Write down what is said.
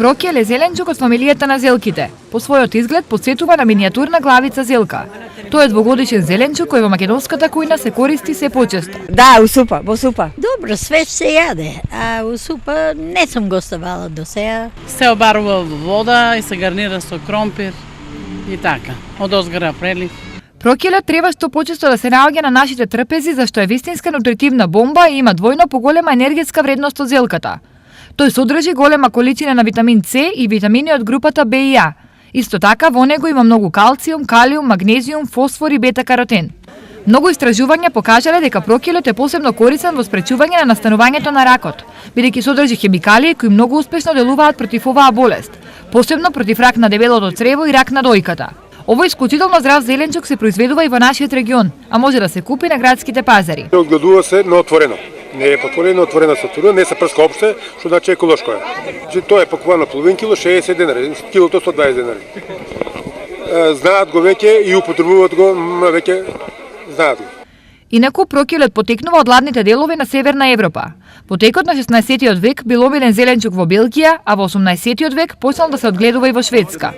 Прокел е зеленчук од фамилијата на зелките. По својот изглед потсетува на минијатурна главица зелка. Тој е двогодишен зеленчук кој во македонската кујна се користи се почесто. Да, у супа, во супа. Добро, свеж се јаде, а у супа не сум го ставала до сега. Се обарува во вода и се гарнира со кромпир и така. Од озгора прелив. Прокелот треба што почесто да се наоѓа на нашите трпези зашто е вистинска нутритивна бомба и има двојно поголема енергетска вредност од зелката. Тој содржи голема количина на витамин С и витамини од групата Б и А. Исто така во него има многу калциум, калиум, магнезиум, фосфор и бета-каротен. Многу истражувања покажале дека прокелот е посебно корисен во спречување на настанувањето на ракот, бидејќи содржи хемикалии кои многу успешно делуваат против оваа болест, посебно против рак на дебелото црево и рак на дојката. Овој исклучително здрав зеленчук се произведува и во нашиот регион, а може да се купи на градските пазари. Одгледува се на отворено. Не е потворено, отворена структура, не се прска опште, што значи еколошко е. Значи, тоа е пакувано половин кило, 60 денари, килото 120 денари. Знаат го веќе и употребуваат го веќе, знаат го. Инаку прокелот потекнува од ладните делови на Северна Европа. Во текот на 16 век бил омилен зеленчук во Белгија, а во 18 век почнал да се одгледува и во Шведска.